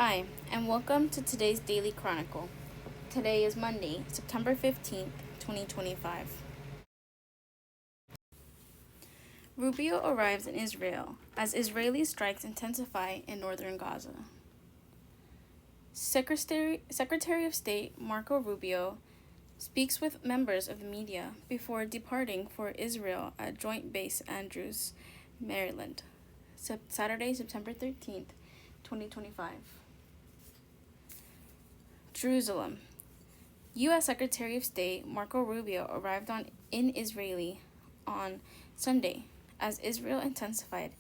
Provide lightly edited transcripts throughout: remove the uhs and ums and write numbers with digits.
Hi, and welcome to today's Daily Chronicle. Today is Monday, September 15th, 2025. Rubio arrives in Israel as Israeli strikes intensify in northern Gaza. Secretary of State Marco Rubio speaks with members of the media before departing for Israel at Joint Base Andrews, Maryland, Saturday, September 13th, 2025. Jerusalem. U.S. Secretary of State Marco Rubio arrived in Israel on Sunday as Israel intensified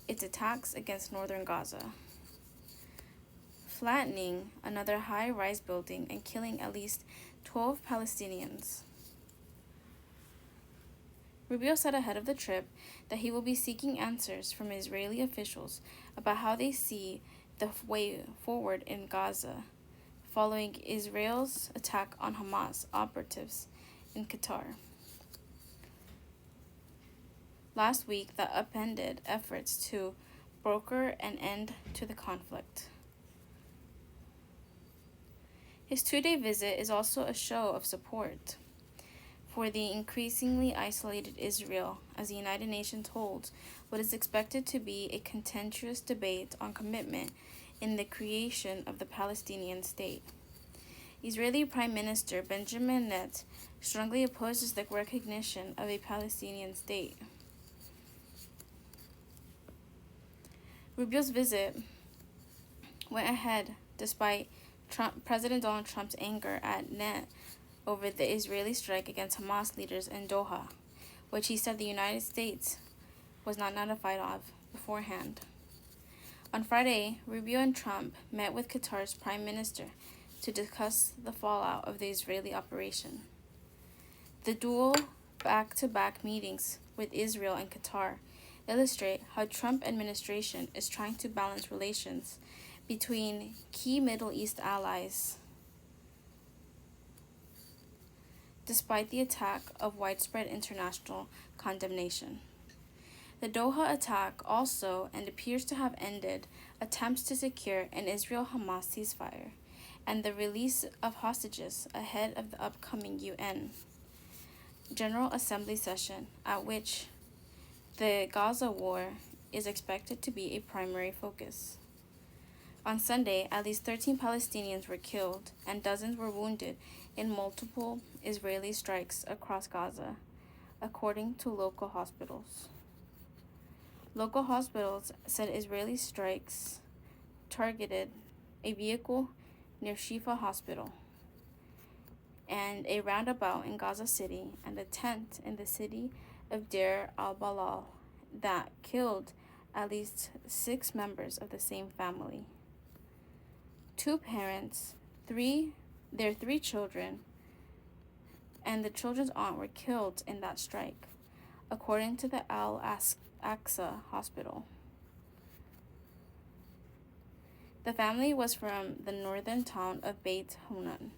its attacks against northern Gaza, flattening another high-rise building and killing at least 12 Palestinians. Rubio said ahead of the trip that he will be seeking answers from Israeli officials about how they see the way forward in Gaza following Israel's attack on Hamas operatives in Qatar last week that upended efforts to broker an end to the conflict. His two-day visit is also a show of support for the increasingly isolated Israel as the United Nations holds what is expected to be a contentious debate on commitment in the creation of the Palestinian state. Israeli Prime Minister Benjamin Netanyahu strongly opposes the recognition of a Palestinian state. Rubio's visit went ahead despite President Donald Trump's anger at Netanyahu over the Israeli strike against Hamas leaders in Doha, which he said the United States was not notified of beforehand. On Friday, Rubio and Trump met with Qatar's prime minister to discuss the fallout of the Israeli operation. The dual back-to-back meetings with Israel and Qatar illustrate how Trump administration is trying to balance relations between key Middle East allies despite the attack of widespread international condemnation. The Doha attack also and appears to have ended attempts to secure an Israel-Hamas ceasefire and the release of hostages ahead of the upcoming UN General Assembly session, at which the Gaza war is expected to be a primary focus. On Sunday, at least 13 Palestinians were killed and dozens were wounded in multiple Israeli strikes across Gaza, according to local hospitals. Local hospitals said Israeli strikes targeted a vehicle near Shifa Hospital and a roundabout in Gaza City and a tent in the city of Deir al-Balal that killed at least 6 members of the same family. 2 parents, their 3 children, and the children's aunt were killed in that strike, according to the Al-Aqsa Hospital. The family was from the northern town of Beit Hunan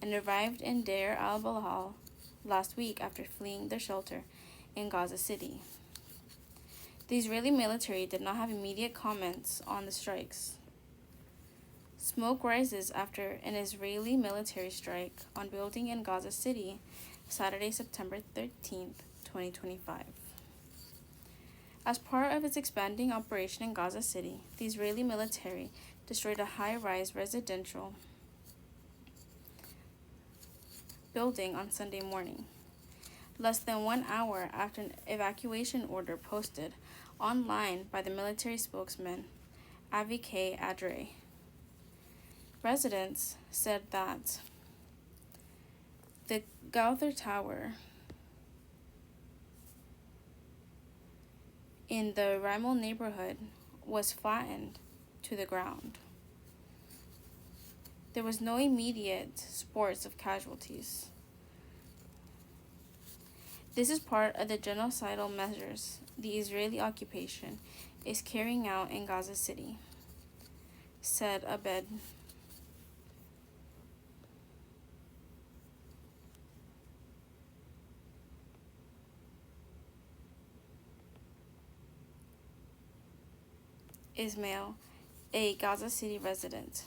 and arrived in Deir al-Balal last week after fleeing their shelter in Gaza City. The Israeli military did not have immediate comments on the strikes. Smoke rises after an Israeli military strike on building in Gaza City Saturday, September 13th, 2025. As part of its expanding operation in Gaza City, the Israeli military destroyed a high-rise residential building on Sunday morning, less than 1 hour after an evacuation order posted online by the military spokesman Avi K. Adre. Residents said that the Gauther Tower in the Rimmel neighborhood was flattened to the ground. There was no immediate reports of casualties. This is part of the genocidal measures the Israeli occupation is carrying out in Gaza City, said Abed. Ismail, a Gaza City resident.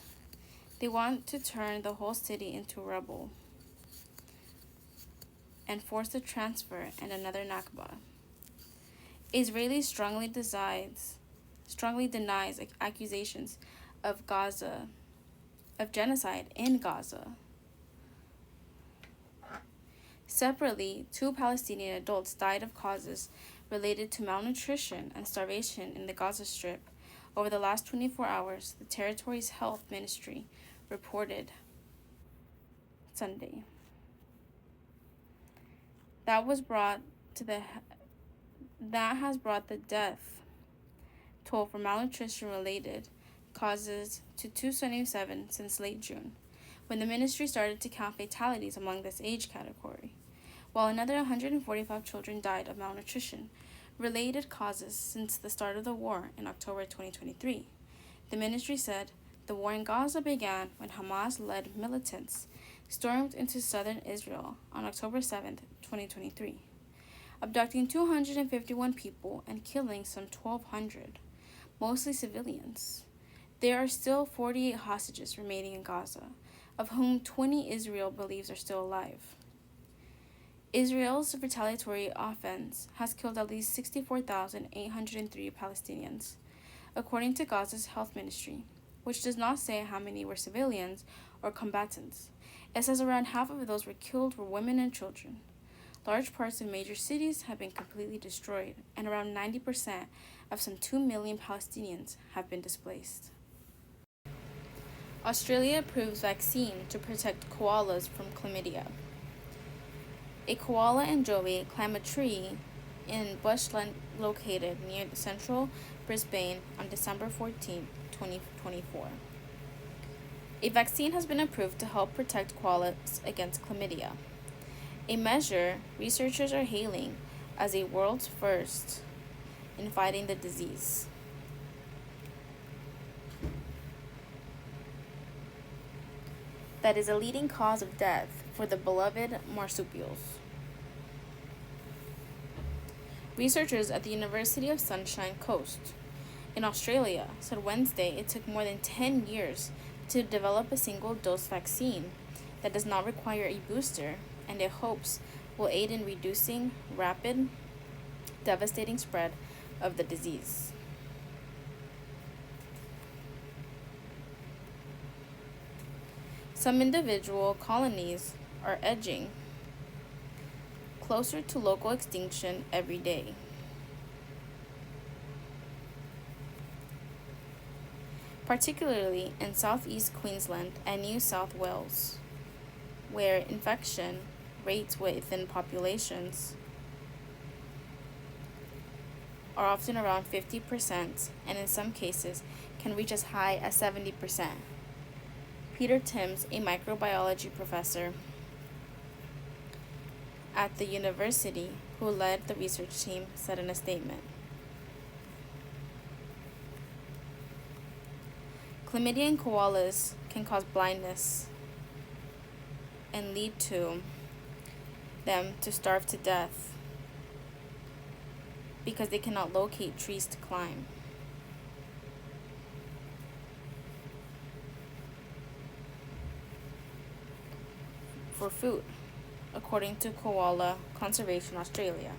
They want to turn the whole city into rubble and force the transfer and another Nakba. Israeli strongly denies accusations of genocide in Gaza. Separately, 2 Palestinian adults died of causes related to malnutrition and starvation in the Gaza Strip over the last 24 hours, the territory's health ministry reported Sunday. That has brought the death toll for malnutrition-related causes to 277 since late June, when the ministry started to count fatalities among this age category, while another 145 children died of malnutrition-related causes since the start of the war in October 2023. The ministry said the war in Gaza began when Hamas-led militants stormed into southern Israel on October 7, 2023, abducting 251 people and killing some 1,200, mostly civilians. There are still 48 hostages remaining in Gaza, of whom 20 Israel believes are still alive. Israel's retaliatory offense has killed at least 64,803 Palestinians, according to Gaza's health ministry, which does not say how many were civilians or combatants. It says around half of those killed were women and children. Large parts of major cities have been completely destroyed, and around 90% of some 2 million Palestinians have been displaced. Australia approves vaccine to protect koalas from chlamydia. A koala and joey climb a tree in bushland located near central Brisbane on December 14, 2024. A vaccine has been approved to help protect koalas against chlamydia, a measure researchers are hailing as a world's first in fighting the disease. That is a leading cause of death for the beloved marsupials. Researchers at the University of Sunshine Coast in Australia said Wednesday it took more than 10 years to develop a single-dose vaccine that does not require a booster, and it hopes will aid in reducing rapid, devastating spread of the disease. Some individual colonies are edging closer to local extinction every day. Particularly in southeast Queensland and New South Wales, where infection rates within populations are often around 50% and in some cases can reach as high as 70%. Peter Timms, a microbiology professor at the university who led the research team, said in a statement. Chlamydia in koalas can cause blindness and lead to them to starve to death because they cannot locate trees to climb. For food, according to Koala Conservation Australia.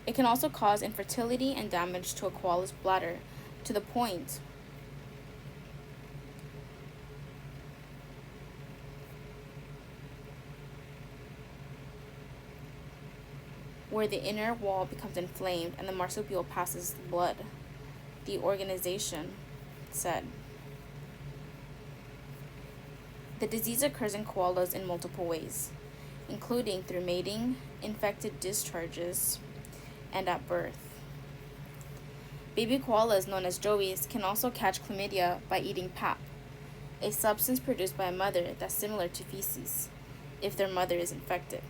It can also cause infertility and damage to a koala's bladder to the point where the inner wall becomes inflamed and the marsupial passes blood, the organization said. The disease occurs in koalas in multiple ways, including through mating, infected discharges, and at birth. Baby koalas, known as joeys, can also catch chlamydia by eating pap, a substance produced by a mother that's similar to feces, if their mother is infected.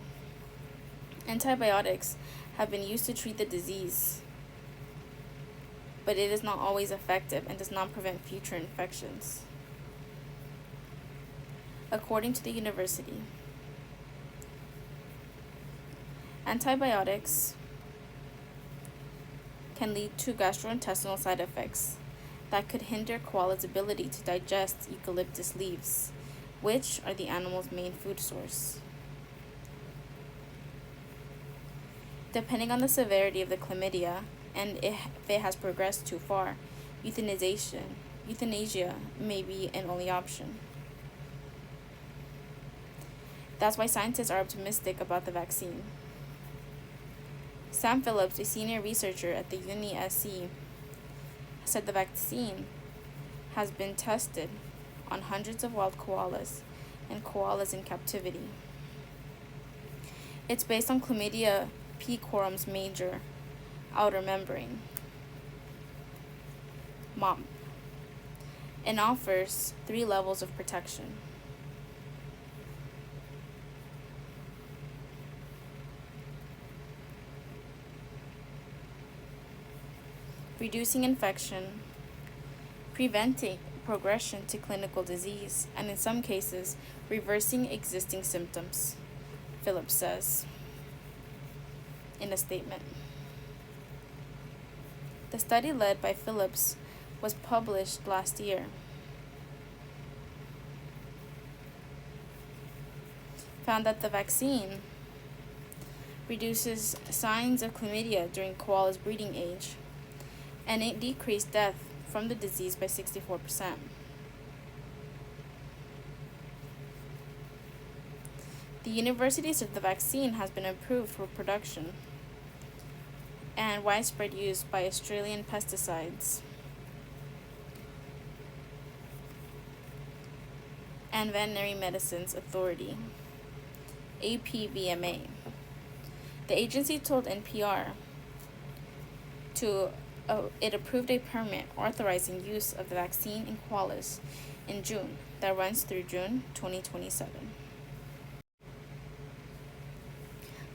Antibiotics have been used to treat the disease, but it is not always effective and does not prevent future infections, according to the university. Antibiotics can lead to gastrointestinal side effects that could hinder koala's ability to digest eucalyptus leaves, which are the animal's main food source. Depending on the severity of the chlamydia and if it has progressed too far, euthanasia may be an only option. That's why scientists are optimistic about the vaccine. Sam Phillips, a senior researcher at the UniSC, said the vaccine has been tested on hundreds of wild koalas and koalas in captivity. It's based on Chlamydia pecorum's major outer membrane, MOMP, and offers 3 levels of protection. Reducing infection, preventing progression to clinical disease, and in some cases, reversing existing symptoms, Phillips says in a statement. The study led by Phillips was published last year. Found that the vaccine reduces signs of chlamydia during koala's breeding age, and it decreased death from the disease by 64%. The university said the vaccine has been approved for production and widespread use by Australian pesticides and Veterinary Medicines Authority, APVMA. The agency told NPR it approved a permit authorizing use of the vaccine in koalas in June that runs through June 2027.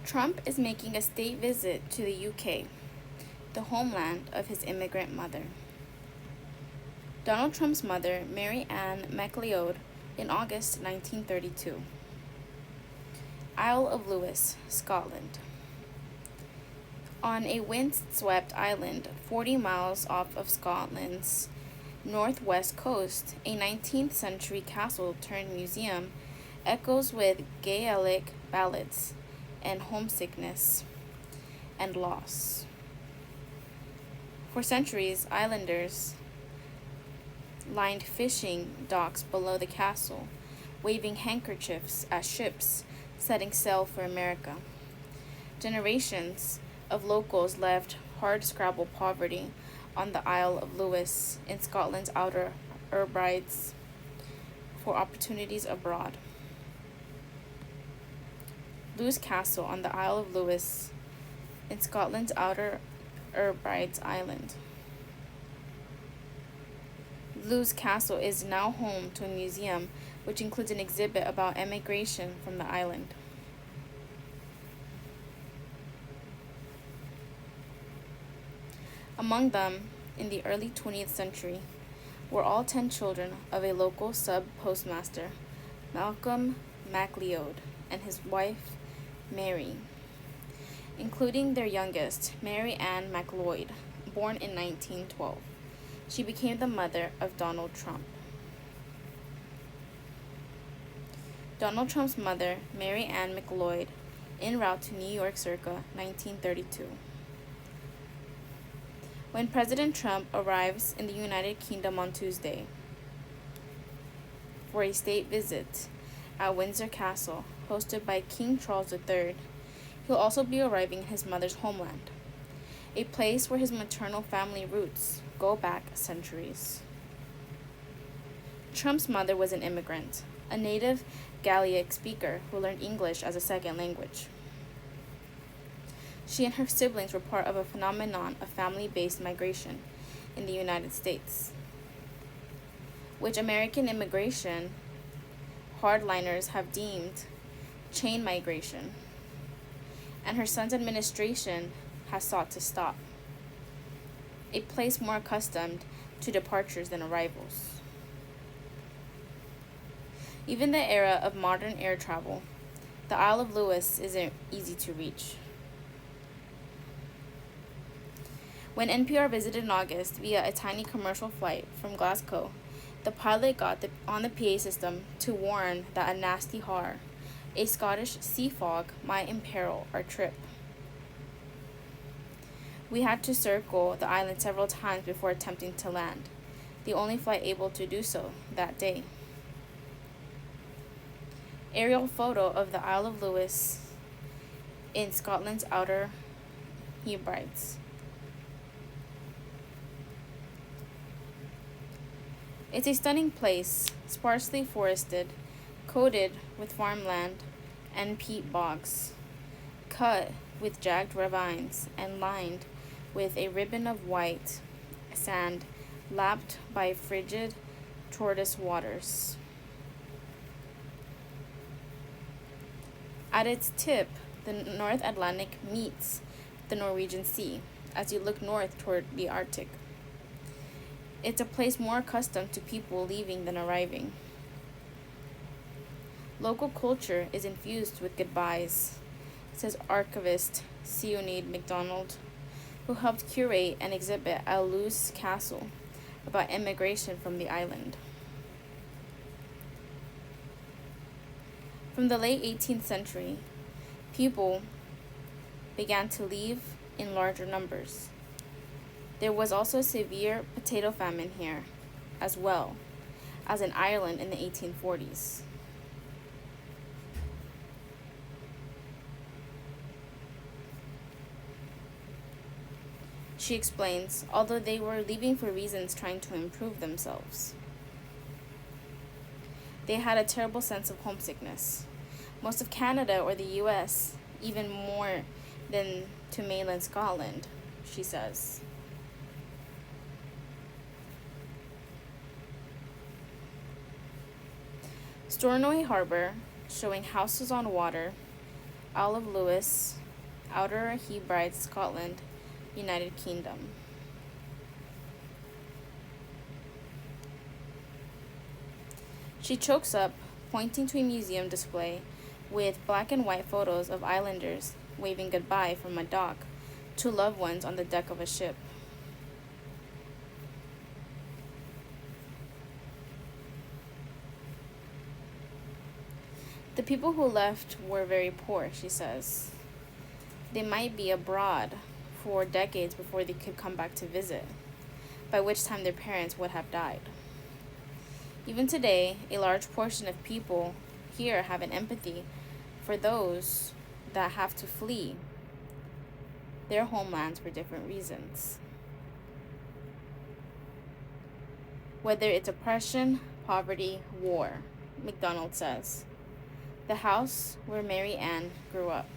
Trump is making a state visit to the UK, the homeland of his immigrant mother. Donald Trump's mother, Mary Ann MacLeod, in August 1932. Isle of Lewis, Scotland. On a windswept island 40 miles off of Scotland's northwest coast, a 19th century castle turned museum echoes with Gaelic ballads and homesickness and loss. For centuries, islanders lined fishing docks below the castle, waving handkerchiefs at ships setting sail for America. Generations of locals left hard-scrabble poverty on the Isle of Lewis in Scotland's Outer Hebrides for opportunities abroad. Lewis Castle on the Isle of Lewis in Scotland's Outer Hebrides Island. Lewis Castle is now home to a museum which includes an exhibit about emigration from the island. Among them, in the early 20th century, were all 10 children of a local sub-postmaster, Malcolm MacLeod, and his wife, Mary, including their youngest, Mary Ann MacLeod, born in 1912. She became the mother of Donald Trump. Donald Trump's mother, Mary Ann MacLeod, en route to New York circa 1932. When President Trump arrives in the United Kingdom on Tuesday for a state visit at Windsor Castle, hosted by King Charles III, he'll also be arriving in his mother's homeland, a place where his maternal family roots go back centuries. Trump's mother was an immigrant, a native Gaelic speaker who learned English as a second language. She and her siblings were part of a phenomenon of family-based migration in the United States, which American immigration hardliners have deemed chain migration, and her son's administration has sought to stop, a place more accustomed to departures than arrivals. Even in the era of modern air travel, the Isle of Lewis isn't easy to reach. When NPR visited in August via a tiny commercial flight from Glasgow, the pilot got on the PA system to warn that a nasty har, a Scottish sea fog, might imperil our trip. We had to circle the island several times before attempting to land, the only flight able to do so that day. Aerial photo of the Isle of Lewis in Scotland's Outer Hebrides. It's a stunning place, sparsely forested, coated with farmland and peat bogs, cut with jagged ravines and lined with a ribbon of white sand lapped by frigid tortoise waters. At its tip, the North Atlantic meets the Norwegian Sea as you look north toward the Arctic. It's a place more accustomed to people leaving than arriving. Local culture is infused with goodbyes, says archivist Sionid MacDonald, who helped curate and exhibit at Luce Castle about immigration from the island. From the late 18th century, people began to leave in larger numbers. There was also a severe potato famine here, as well as in Ireland in the 1840s. She explains, although they were leaving for reasons trying to improve themselves. They had a terrible sense of homesickness. Most of Canada or the US, even more than to mainland Scotland, she says. Stornoway Harbour, showing houses on water, Isle of Lewis, Outer Hebrides, Scotland, United Kingdom. She chokes up, pointing to a museum display with black and white photos of islanders waving goodbye from a dock to loved ones on the deck of a ship. The people who left were very poor, she says. They might be abroad for decades before they could come back to visit, by which time their parents would have died. Even today, a large portion of people here have an empathy for those that have to flee their homelands for different reasons. Whether it's oppression, poverty, war, MacDonald says. The house where Mary Ann grew up.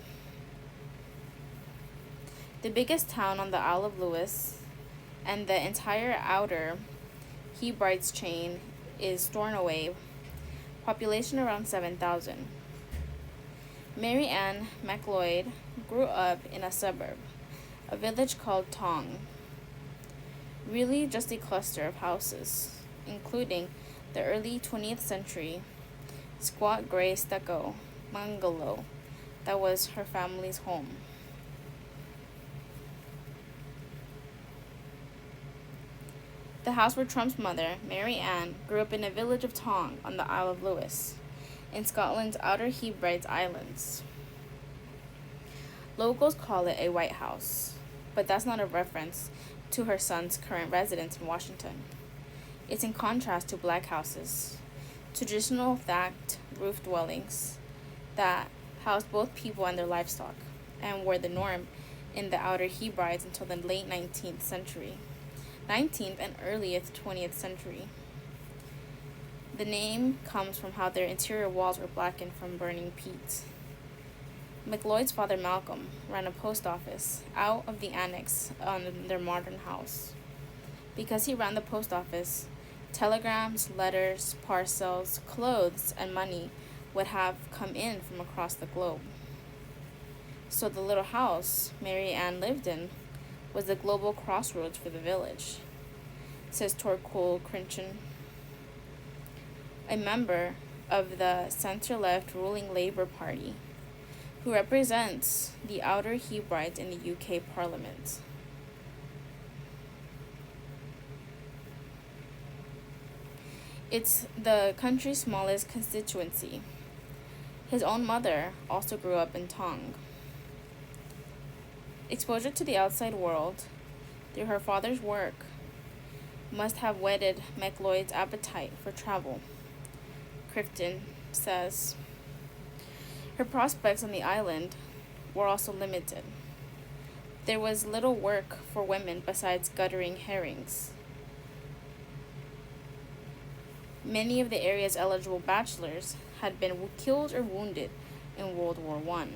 The biggest town on the Isle of Lewis and the entire Outer Hebrides chain is Stornoway, population around 7,000. Mary Ann MacLeod grew up in a suburb, a village called Tong. Really just a cluster of houses, including the early 20th century squat gray stucco bungalow that was her family's home. The house where Trump's mother, Mary Ann, grew up in a village of Tong on the Isle of Lewis, in Scotland's Outer Hebrides Islands. Locals call it a White House, but that's not a reference to her son's current residence in Washington. It's in contrast to black houses, traditional thatched roof dwellings that housed both people and their livestock, and were the norm in the Outer Hebrides until the late 19th century. 19th and early 20th century. The name comes from how their interior walls were blackened from burning peat. MacLeod's father Malcolm ran a post office out of the annex on their modern house. Because he ran the post office, telegrams, letters, parcels, clothes, and money would have come in from across the globe. So the little house Mary Ann lived in was the global crossroads for the village, says Torquil Crinchin, a member of the center-left ruling Labour Party, who represents the Outer Hebrides in the UK Parliament. It's the country's smallest constituency. His own mother also grew up in Tong. Exposure to the outside world through her father's work must have whetted MacLeod's appetite for travel. Crichton says her prospects on the island were also limited. There was little work for women besides guttering herrings. Many of the area's eligible bachelors had been killed or wounded in World War I.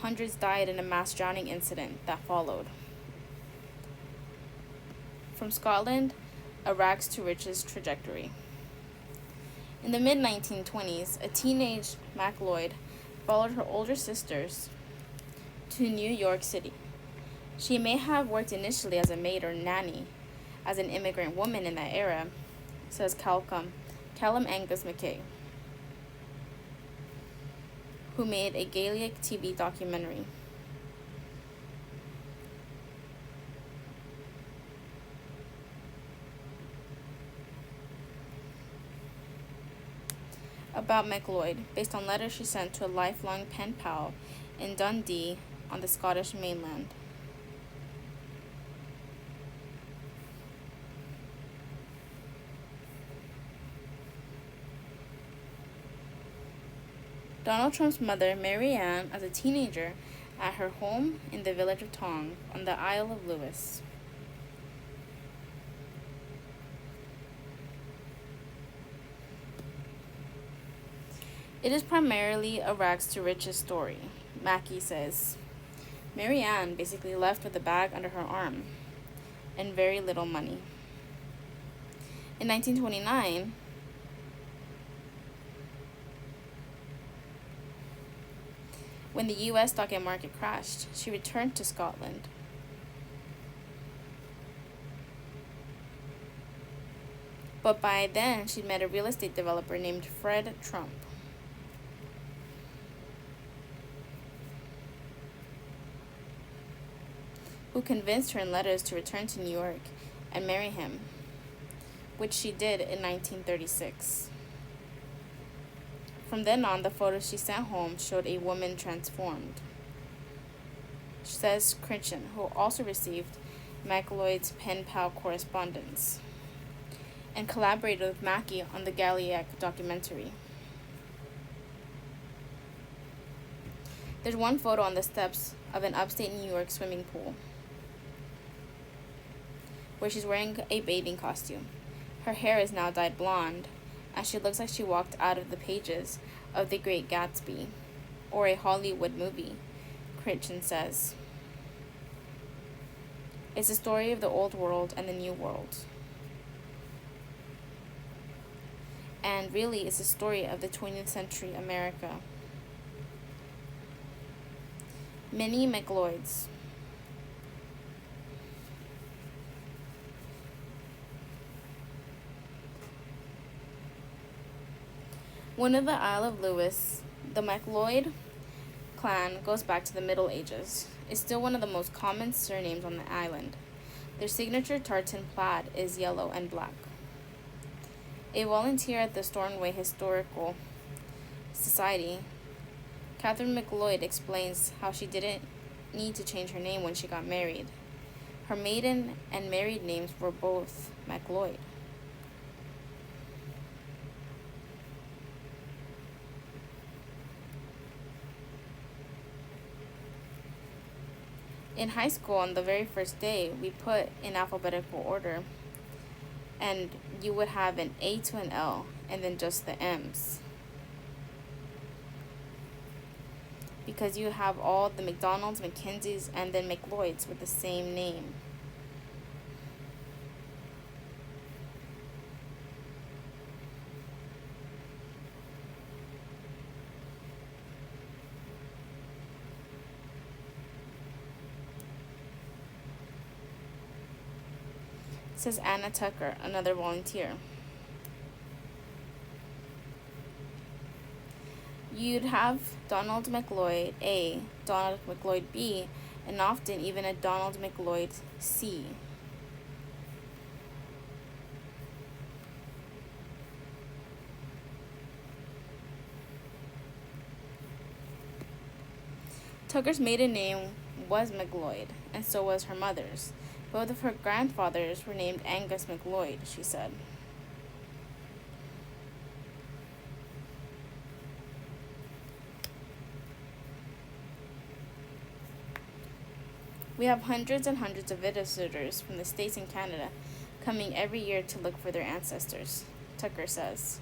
Hundreds died in a mass drowning incident that followed. From Scotland, a rags to riches trajectory. In the mid-1920s, a teenage MacLeod followed her older sisters to New York City. She may have worked initially as a maid or nanny, as an immigrant woman in that era, says Callum Angus McKay, who made a Gaelic TV documentary. About MacLeod, based on letters she sent to a lifelong pen pal in Dundee on the Scottish mainland. Donald Trump's mother, Mary Ann, as a teenager at her home in the village of Tong on the Isle of Lewis. It is primarily a rags to riches story, Mackey says. Mary Ann basically left with a bag under her arm and very little money. In 1929, when the U.S. stock market crashed, she returned to Scotland. But by then, she'd met a real estate developer named Fred Trump. Who convinced her in letters to return to New York and marry him, which she did in 1936. From then on, the photos she sent home showed a woman transformed. Says Crichton, who also received MacLeod's pen pal correspondence and collaborated with Mackey on the Gaelic documentary. There's one photo on the steps of an upstate New York swimming pool where she's wearing a bathing costume. Her hair is now dyed blonde, and she looks like she walked out of the pages of The Great Gatsby or a Hollywood movie, Crichton says. It's a story of the old world and the new world. And really, it's a story of the 20th century America. Many MacLeods. One of the Isle of Lewis, the MacLeod clan goes back to the Middle Ages. It's still one of the most common surnames on the island. Their signature tartan plaid is yellow and black. A volunteer at the Stornoway Historical Society, Catherine MacLeod, explains how she didn't need to change her name when she got married. Her maiden and married names were both MacLeod. In high school, on the very first day, we put in alphabetical order, and you would have an A to an L, and then just the M's. Because you have all the McDonald's, McKinsey's, and then MacLeod's with the same name. Says Anna Tucker, another volunteer. You'd have Donald MacLeod A, Donald MacLeod B, and often even a Donald MacLeod C. Tucker's maiden name was McLeod, and so was her mother's. Both of her grandfathers were named Angus McLeod, she said. We have hundreds and hundreds of visitors from the States and Canada coming every year to look for their ancestors, Tucker says,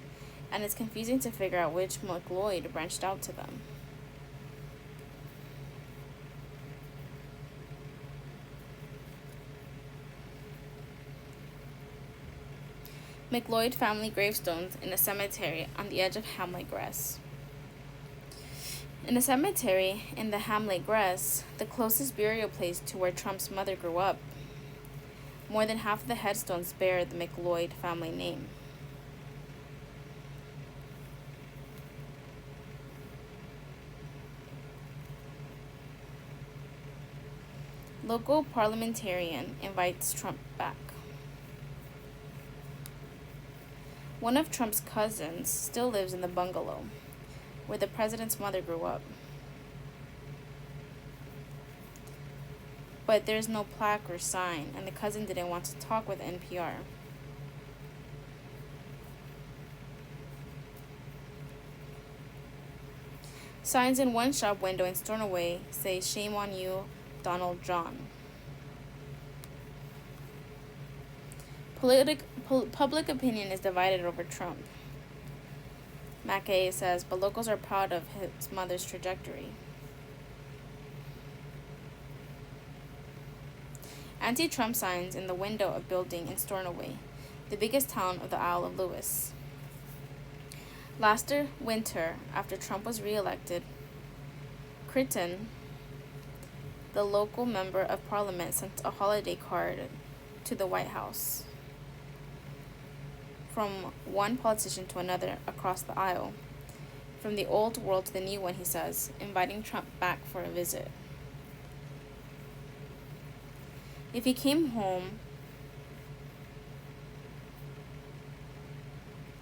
and it's confusing to figure out which McLeod branched out to them. McLeod family gravestones in a cemetery on the edge of Hamlet Grass. In a cemetery in the Hamlet Grass, the closest burial place to where Trump's mother grew up, more than half of the headstones bear the McLeod family name. Local parliamentarian invites Trump back. One of Trump's cousins still lives in the bungalow where the president's mother grew up. But there's no plaque or sign, and the cousin didn't want to talk with NPR. Signs in one shop window in Stornoway say, "Shame on you, Donald John." Public opinion is divided over Trump, Mackay says, but locals are proud of his mother's trajectory. Anti-Trump signs in the window of building in Stornoway, the biggest town of the Isle of Lewis. Last winter, after Trump was re-elected, Critton, the local member of parliament, sent a holiday card to the White House from one politician to another across the aisle, from the old world to the new one, he says, inviting Trump back for a visit. If he came home,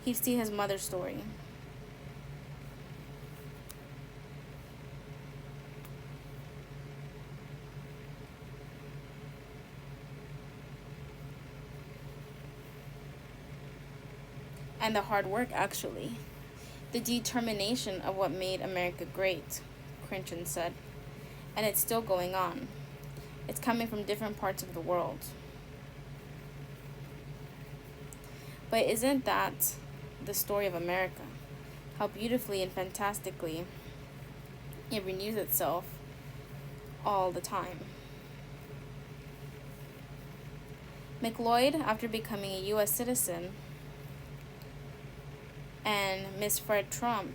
he'd see his mother's story. And the hard work, actually. The determination of what made America great, Critton said. And it's still going on. It's coming from different parts of the world. But isn't that the story of America? How beautifully and fantastically it renews itself all the time. McLeod, after becoming a U.S. citizen, and Miss Fred Trump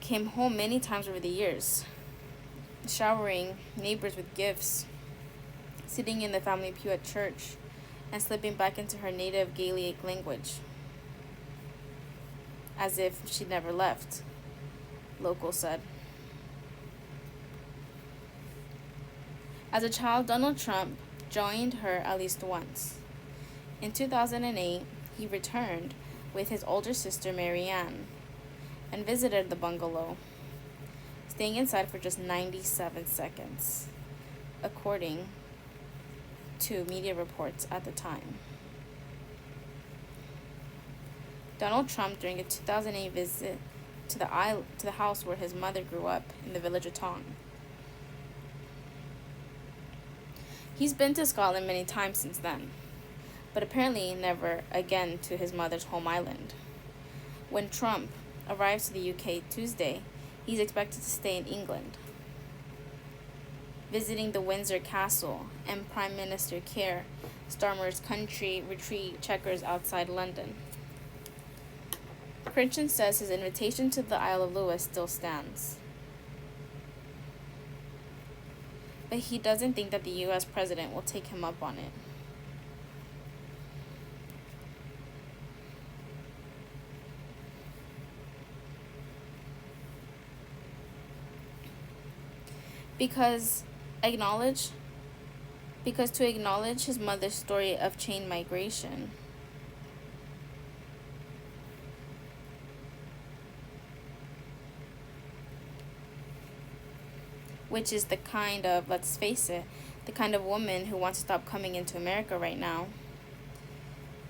came home many times over the years, showering neighbors with gifts, sitting in the family pew at church, and slipping back into her native Gaelic language, as if she'd never left, locals said. As a child, Donald Trump joined her at least once. In 2008, he returned with his older sister Marianne and visited the bungalow, staying inside for just 97 seconds, according to media reports at the time. Donald Trump, during a 2008 visit to the house where his mother grew up in the village of Tong. He's been to Scotland many times since then, but apparently never again to his mother's home island. When Trump arrives to the UK Tuesday, he's expected to stay in England, visiting the Windsor Castle and Prime Minister Keir Starmer's country retreat checkers outside London. Critton says his invitation to the Isle of Lewis still stands, but he doesn't think that the U.S. president will take him up on it. Because to acknowledge his mother's story of chain migration, which is the kind of, let's face it, the kind of woman who wants to stop coming into America right now.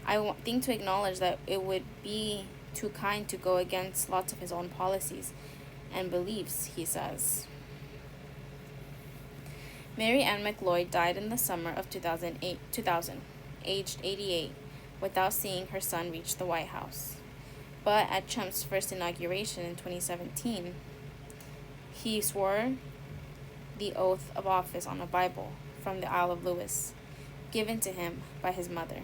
I think to acknowledge that it would be too kind to go against lots of his own policies and beliefs, he says. Mary Ann McLeod died in the summer of 2000, aged 88, without seeing her son reach the White House. But at Trump's first inauguration in 2017, he swore the oath of office on a Bible from the Isle of Lewis, given to him by his mother.